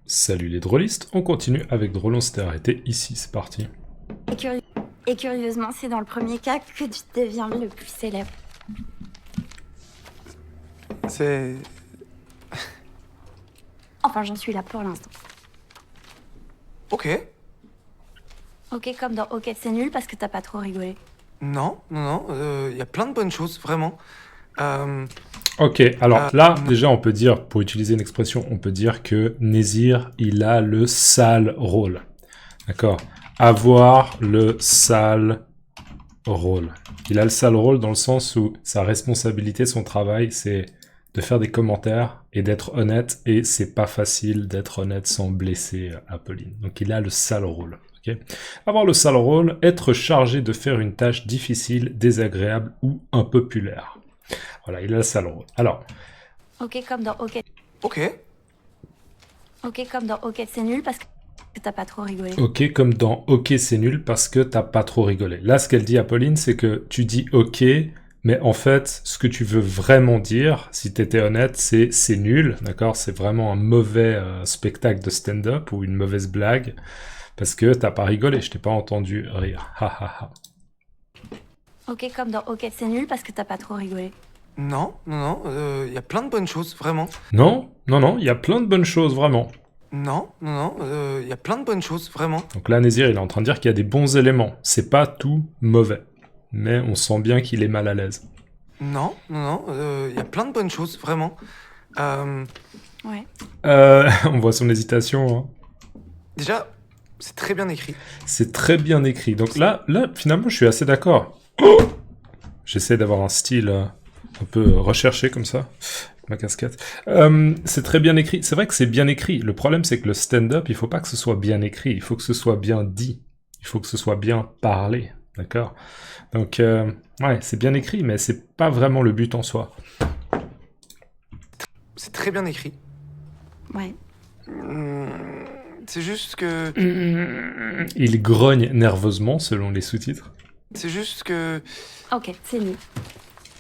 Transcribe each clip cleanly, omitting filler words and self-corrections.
Salut les drôlistes, on continue avec Drôle, on s'était arrêté ici, c'est parti. Et curieusement, c'est dans le premier cas que tu deviens le plus célèbre. C'est... Enfin, j'en suis là pour l'instant. Ok. Ok, comme dans Ok, c'est nul parce que t'as pas trop rigolé. Non, y a plein de bonnes choses, vraiment. Ok, alors là, déjà on peut dire, pour utiliser une expression, on peut dire que Nézir, il a le sale rôle. D'accord? Avoir le sale rôle. Il a le sale rôle dans le sens où sa responsabilité, son travail, c'est de faire des commentaires et d'être honnête, et c'est pas facile d'être honnête sans blesser Apolline. Donc il a le sale rôle. Okay. Avoir le sale rôle, être chargé de faire une tâche difficile, désagréable ou impopulaire. Voilà, il a le sale rôle. Alors. Ok, comme dans Ok. Ok. Ok, comme dans Ok, c'est nul parce que t'as pas trop rigolé. Ok, comme dans Ok, c'est nul parce que t'as pas trop rigolé. Là, ce qu'elle dit à Pauline, c'est que tu dis ok, mais en fait, ce que tu veux vraiment dire, si t'étais honnête, c'est nul, d'accord? C'est vraiment un mauvais spectacle de stand-up ou une mauvaise blague, parce que t'as pas rigolé, je t'ai pas entendu rire. Ha ha ha. Ok, comme dans Ok, c'est nul parce que t'as pas trop rigolé. Non, y a plein de bonnes choses, vraiment. Non, il y a plein de bonnes choses, vraiment. Non, y a plein de bonnes choses, vraiment. Donc là, Nézir, il est en train de dire qu'il y a des bons éléments. C'est pas tout mauvais. Mais on sent bien qu'il est mal à l'aise. Non, y a plein de bonnes choses, vraiment. Ouais. On voit son hésitation. Hein. Déjà, c'est très bien écrit. C'est très bien écrit. Donc là, finalement, je suis assez d'accord. Oh, j'essaie d'avoir un style un peu recherché comme ça. Ma casquette. C'est très bien écrit. C'est vrai que c'est bien écrit. Le problème, c'est que le stand-up, il faut pas que ce soit bien écrit. Il faut que ce soit bien dit. Il faut que ce soit bien parlé. D'accord? Donc, ouais, c'est bien écrit, mais c'est pas vraiment le but en soi. C'est très bien écrit. Ouais. C'est juste que... Il grogne nerveusement, selon les sous-titres. C'est juste que... Ok, c'est nul.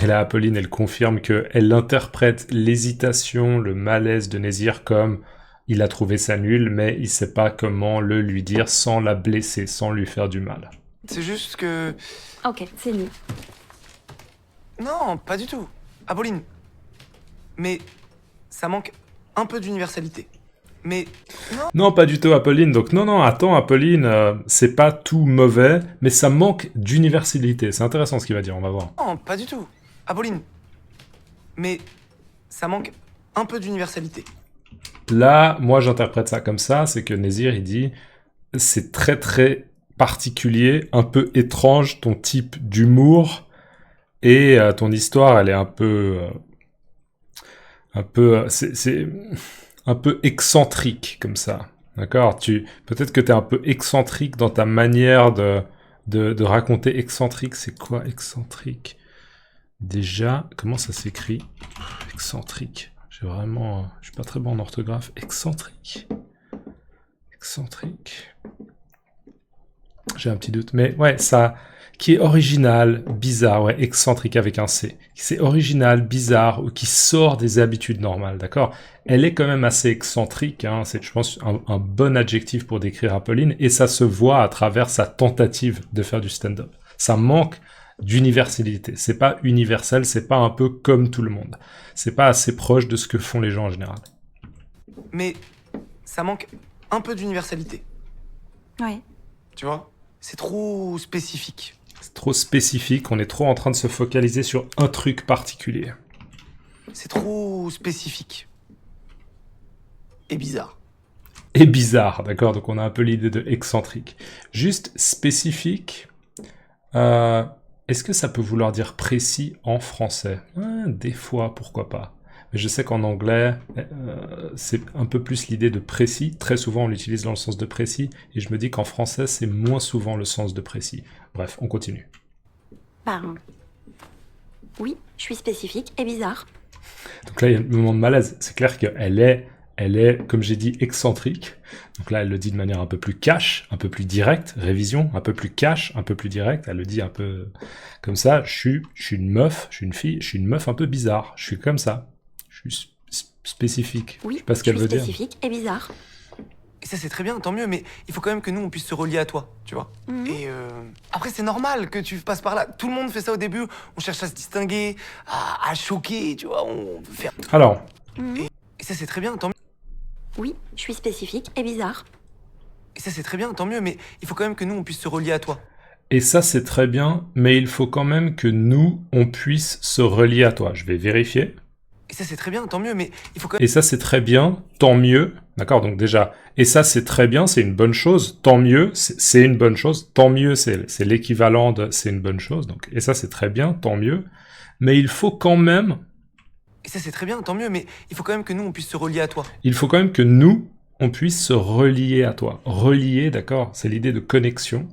Et là, Apolline, elle confirme qu'elle interprète l'hésitation, le malaise de Nézir comme il a trouvé ça nul, mais il sait pas comment le lui dire sans la blesser, sans lui faire du mal. C'est juste que... Ok, c'est nul. Non, pas du tout. Apolline. Mais ça manque un peu d'universalité. Mais Non, pas du tout, Apolline. Donc non, attends, Apolline, c'est pas tout mauvais, mais ça manque d'universalité. C'est intéressant ce qu'il va dire, on va voir. non, pas du tout. Apolline. Mais ça manque un peu d'universalité. Là, moi, j'interprète ça comme ça, c'est que Nézir, il dit, c'est très très particulier, un peu étrange, ton type d'humour, et ton histoire, elle est c'est un peu excentrique, comme ça. D'accord? Peut-être que t'es un peu excentrique dans ta manière de raconter. Excentrique, c'est quoi excentrique? Déjà, comment ça s'écrit? Excentrique. Je suis pas très bon en orthographe. Excentrique. J'ai un petit doute. Mais ouais, ça, qui est original, bizarre, ouais, excentrique avec un C. C'est original, bizarre, ou qui sort des habitudes normales, d'accord? Elle est quand même assez excentrique, hein, c'est, je pense, un bon adjectif pour décrire Apolline, et ça se voit à travers sa tentative de faire du stand-up. Ça manque d'universalité. C'est pas universel, c'est pas un peu comme tout le monde. C'est pas assez proche de ce que font les gens en général. Mais ça manque un peu d'universalité. Ouais. Tu vois? C'est trop spécifique. C'est trop spécifique, on est trop en train de se focaliser sur un truc particulier. C'est trop spécifique. Et bizarre. Et bizarre, d'accord? Donc on a un peu l'idée de excentrique. Juste spécifique, est-ce que ça peut vouloir dire précis en français? Des fois, pourquoi pas. Mais je sais qu'en anglais, c'est un peu plus l'idée de précis. Très souvent, on l'utilise dans le sens de précis. Et je me dis qu'en français, c'est moins souvent le sens de précis. Bref, on continue. Ben... Oui, je suis spécifique et bizarre. Donc là, il y a le moment de malaise. C'est clair qu'elle est, comme j'ai dit, excentrique. Donc là, elle le dit de manière un peu plus cash, un peu plus directe. Révision, un peu plus cash, un peu plus directe. Elle le dit un peu comme ça. Je suis une meuf, je suis une fille, je suis une meuf un peu bizarre. Je suis comme ça. Je suis spécifique. Oui, je sais pas ce qu'elle veut dire. spécifique et bizarre. Et ça, c'est très bien, tant mieux, mais il faut quand même que nous, on puisse se relier à toi, tu vois. Et après, c'est normal que tu passes par là. Tout le monde fait ça au début. On cherche à se distinguer, à choquer, tu vois. On veut faire... Alors, Et ça, c'est très bien, tant mieux. Oui, je suis spécifique et bizarre. Et ça, c'est très bien, tant mieux, mais il faut quand même que nous, on puisse se relier à toi. et ça c'est très bien, mais il faut quand même que nous, on puisse se relier à toi. Je vais vérifier. Et ça, c'est très bien, tant mieux, mais il faut quand même... Et ça c'est très bien, tant mieux. D'accord, donc déjà, et ça c'est très bien, c'est une bonne chose. Tant mieux, c'est une bonne chose. Tant mieux, c'est l'équivalent de c'est une bonne chose. Donc, et ça c'est très bien, tant mieux. Mais il faut quand même, Et ça, c'est très bien, tant mieux, mais il faut quand même que nous, on puisse se relier à toi. il faut quand même que nous, on puisse se relier à toi. Relier, d'accord, c'est l'idée de connexion.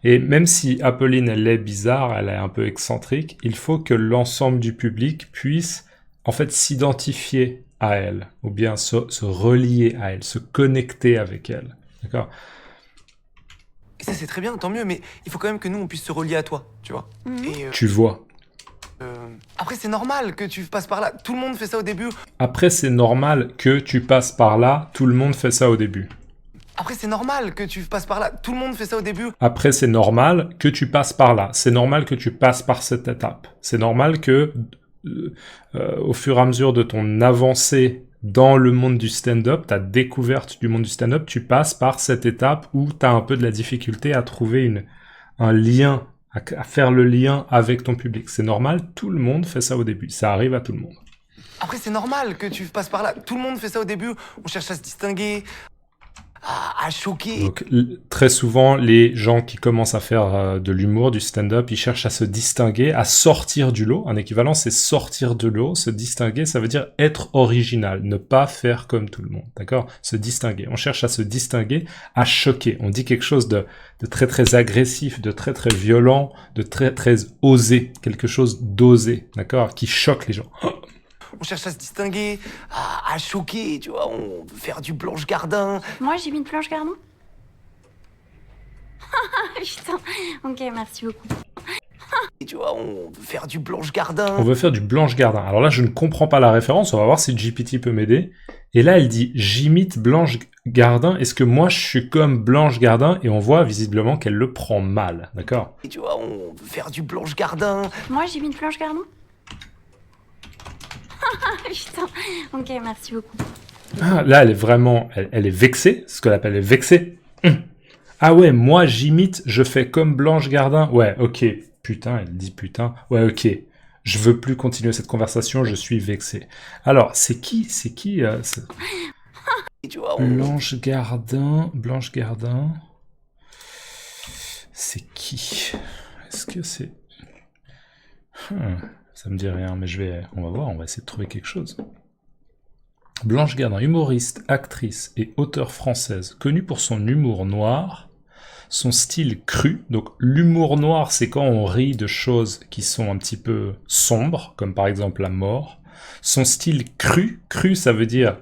Et même si Apolline, elle est bizarre, elle est un peu excentrique, il faut que l'ensemble du public puisse, en fait, s'identifier à elle, ou bien se relier à elle, se connecter avec elle. D'accord? Et ça, c'est très bien, tant mieux, mais il faut quand même que nous, on puisse se relier à toi, tu vois. Et Tu vois. après, c'est normal que tu passes par là. Tout le monde fait ça au début. Après, c'est normal que tu passes par là, tout le monde fait ça au début. Après, c'est normal que tu passes par là. Tout le monde fait ça au début. Après, c'est normal que tu passes par là. C'est normal que tu passes par cette étape. C'est normal que, au fur et à mesure de ton avancée dans le monde du stand-up, ta découverte du monde du stand-up, tu passes par cette étape où tu as un peu de la difficulté à trouver un lien, à faire le lien avec ton public. C'est normal, tout le monde fait ça au début. Ça arrive à tout le monde. Après, c'est normal que tu passes par là. Tout le monde fait ça au début. On cherche à se distinguer, à choquer. Donc, très souvent, les gens qui commencent à faire de l'humour, du stand-up, ils cherchent à se distinguer, à sortir du lot. Un équivalent, c'est sortir de lot. Se distinguer, ça veut dire être original, ne pas faire comme tout le monde, d'accord? Se distinguer. On cherche à se distinguer, à choquer. On dit quelque chose de très très agressif, de très très violent, de très très osé, quelque chose d'osé, d'accord? Qui choque les gens. On cherche à se distinguer, à choquer, tu vois. On veut faire du Blanche Gardin. Moi, j'ai mis de Blanche Gardin. Putain. Ok, merci beaucoup. Et tu vois, on veut faire du Blanche Gardin. On veut faire du Blanche Gardin. Alors là, je ne comprends pas la référence. On va voir si GPT peut m'aider. Et là, elle dit « J'imite Blanche Gardin. Est-ce que moi, je suis comme Blanche Gardin ?» Et on voit visiblement qu'elle le prend mal. D'accord? Et tu vois, on veut faire du Blanche Gardin. Moi, j'ai mis de Blanche Gardin. Putain. Ok, merci beaucoup. Ah, là, elle est vraiment... Elle est vexée. Ce qu'elle appelle vexée. Ah ouais, moi, j'imite. Je fais comme Blanche Gardin. Ouais, ok. Putain, elle dit putain. Ouais, ok. Je veux plus continuer cette conversation. Je suis vexé. Alors, c'est qui Et tu vois, Blanche Gardin. C'est qui? Est-ce que c'est... Ça me dit rien, mais on va voir, on va essayer de trouver quelque chose. Blanche Gardin, humoriste, actrice et auteure française, connue pour son humour noir, son style cru. Donc l'humour noir, c'est quand on rit de choses qui sont un petit peu sombres, comme par exemple la mort. Son style cru, ça veut dire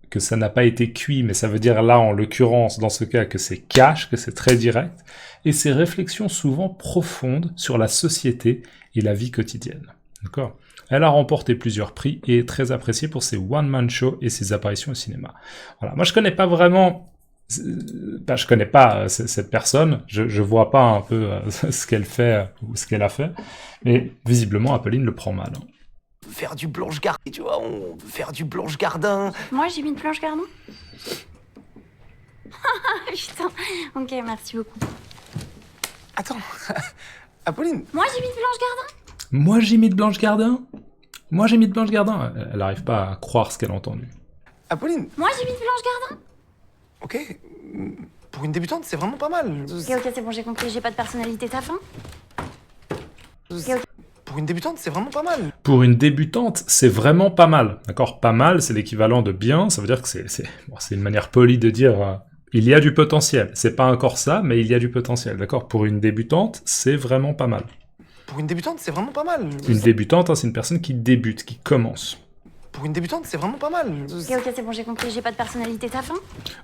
que ça n'a pas été cuit, mais ça veut dire là, en l'occurrence, dans ce cas, que c'est cash, que c'est très direct. Et ses réflexions souvent profondes sur la société et la vie quotidienne. D'accord ? Elle a remporté plusieurs prix et est très appréciée pour ses one-man shows et ses apparitions au cinéma. Voilà. Moi, je connais pas vraiment... je connais pas cette personne. Je vois pas un peu ce qu'elle fait ou ce qu'elle a fait. Mais visiblement, Apolline le prend mal. Faire du Blanche Gardin. Tu vois, on veut faire du Blanche Gardin. Moi, j'ai mis de Blanche Gardin. Putain. Ok, merci beaucoup. Attends, Apolline. Moi, j'ai mis de Blanche Gardin. Moi, j'ai mis de Blanche Gardin. Moi, j'ai mis de Blanche Gardin. Elle n'arrive pas à croire ce qu'elle a entendu. Apolline. Moi, j'ai mis de Blanche Gardin. Ok. Pour une débutante, c'est vraiment pas mal. Ok, c'est bon, j'ai compris. J'ai pas de personnalité, t'as faim? Ok. Pour une débutante, c'est vraiment pas mal. Pour une débutante, c'est vraiment pas mal. D'accord? Pas mal, c'est l'équivalent de bien. Ça veut dire que c'est une manière polie de dire il y a du potentiel. C'est pas encore ça, mais il y a du potentiel. D'accord? Pour une débutante, c'est vraiment pas mal. Pour une débutante, c'est vraiment pas mal. Une débutante, c'est une personne qui débute, qui commence. Pour une débutante, c'est vraiment pas mal. Ok, c'est bon, j'ai compris. J'ai pas de personnalité, t'as faim?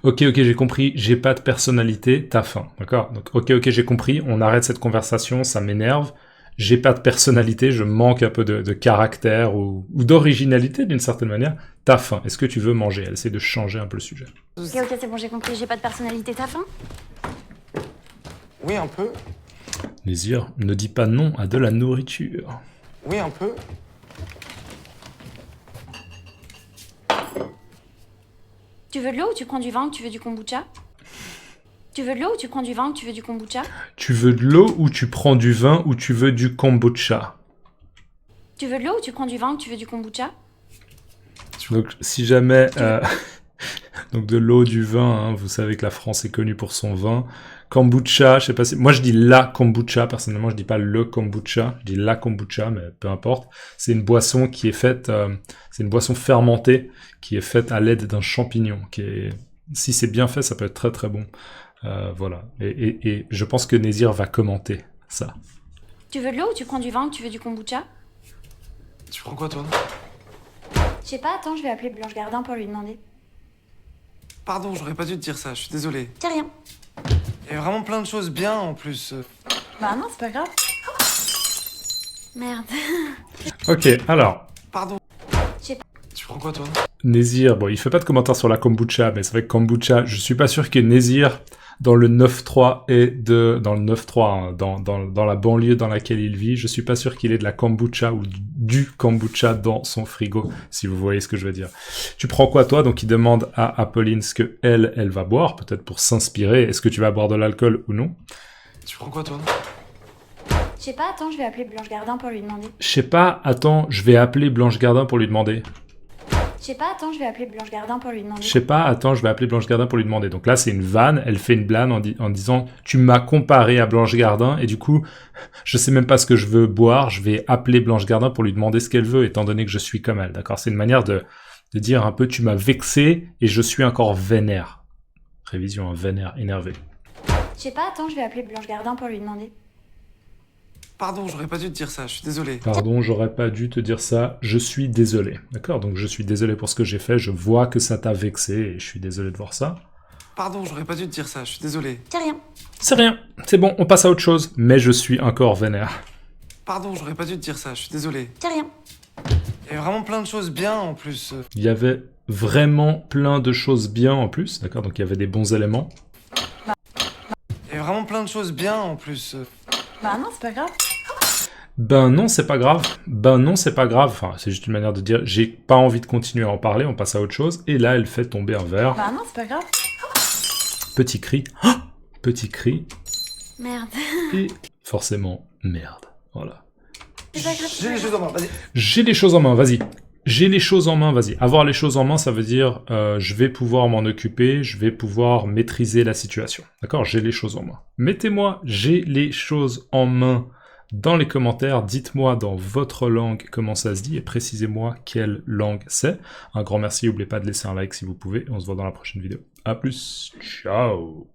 Ok, j'ai compris. J'ai pas de personnalité, t'as faim. D'accord? Donc, ok, j'ai compris. On arrête cette conversation, ça m'énerve. j'ai pas de personnalité, je manque un peu de caractère ou d'originalité d'une certaine manière. T'as faim, est-ce que tu veux manger? Elle essaie de changer un peu le sujet. Ok, ok, c'est bon, j'ai compris, j'ai pas de personnalité, t'as faim? Oui, un peu. Nésir, ne dis pas non à de la nourriture. Oui, un peu. Tu veux de l'eau ou tu prends du vin ou tu veux du kombucha? Tu veux de l'eau ou tu prends du vin ou tu veux du kombucha? Tu veux de l'eau ou tu prends du vin ou tu veux du kombucha? Tu veux de l'eau ou tu prends du vin ou tu veux du kombucha? Donc, si jamais... donc, de l'eau, du vin, hein, vous savez que la France est connue pour son vin. Kombucha, je sais pas si... Moi, je dis la kombucha, personnellement, je dis pas le kombucha, je dis la kombucha, mais peu importe. C'est une boisson qui est faite... c'est une boisson fermentée qui est faite à l'aide d'un champignon, qui est... Si c'est bien fait, ça peut être très très bon. Voilà. Et je pense que Nésir va commenter ça. Tu veux de l'eau ou tu prends du vin ou tu veux du kombucha? Tu prends quoi, toi? Je sais pas, attends, je vais appeler Blanche Gardin pour lui demander. Pardon, j'aurais pas dû te dire ça, je suis désolé. C'est rien. Il y a vraiment plein de choses bien en plus. Bah non, c'est pas grave. Merde. Ok, alors... Pardon. Je sais pas. Tu prends quoi, toi? Nésir, bon, il fait pas de commentaire sur la kombucha, mais c'est vrai que kombucha, je suis pas sûr que Nésir, dans le 9-3 et dans le 9-3, hein, dans la banlieue dans laquelle il vit, je suis pas sûr qu'il ait de la kombucha ou du kombucha dans son frigo, si vous voyez ce que je veux dire. Tu prends quoi, toi? Donc, il demande à Apolline ce que elle va boire, peut-être pour s'inspirer. Est-ce que tu vas boire de l'alcool ou non? Tu prends quoi, toi? Je sais pas, attends, je vais appeler Blanche Gardin pour lui demander. Je sais pas, attends, je vais appeler Blanche Gardin pour lui demander. Je sais pas, attends, je vais appeler Blanche Gardin pour lui demander. Je sais pas, attends, je vais appeler Blanche Gardin pour lui demander. Donc là, c'est une vanne, elle fait une blague en disant « Tu m'as comparé à Blanche Gardin, et du coup, je sais même pas ce que je veux boire, je vais appeler Blanche Gardin pour lui demander ce qu'elle veut, étant donné que je suis comme elle. » D'accord? C'est une manière de dire un peu « Tu m'as vexé, et je suis encore vénère. » Révision, hein, vénère, énervé. Je sais pas, attends, je vais appeler Blanche Gardin pour lui demander. Pardon, j'aurais pas dû te dire ça, je suis désolé. Pardon, j'aurais pas dû te dire ça, je suis désolé. D'accord? Donc je suis désolé pour ce que j'ai fait, je vois que ça t'a vexé, et je suis désolé de voir ça. Pardon, j'aurais pas dû te dire ça, je suis désolé. C'est rien. C'est rien, c'est bon, on passe à autre chose, mais je suis encore vénère. Pardon, j'aurais pas dû te dire ça, je suis désolé. C'est rien. Il y a vraiment plein de choses bien en plus. Il y avait vraiment plein de choses bien en plus, d'accord? Donc il y avait des bons éléments. Il y a vraiment plein de choses bien en plus. Bah non, c'est pas grave. Ben non, c'est pas grave. Ben non, c'est pas grave. Enfin, c'est juste une manière de dire, j'ai pas envie de continuer à en parler, on passe à autre chose. Et là, elle fait tomber un verre. Bah non, c'est pas grave. Petit cri. Ah, petit cri. Merde. Et forcément, merde. Voilà. C'est pas grave. J'ai les choses en main, vas-y. J'ai les choses en main, vas-y. J'ai les choses en main, vas-y. Avoir les choses en main, ça veut dire je vais pouvoir m'en occuper, je vais pouvoir maîtriser la situation. D'accord? J'ai les choses en main. Mettez-moi j'ai les choses en main dans les commentaires. Dites-moi dans votre langue comment ça se dit et précisez-moi quelle langue c'est. Un grand merci, n'oubliez pas de laisser un like si vous pouvez. On se voit dans la prochaine vidéo. A plus, ciao!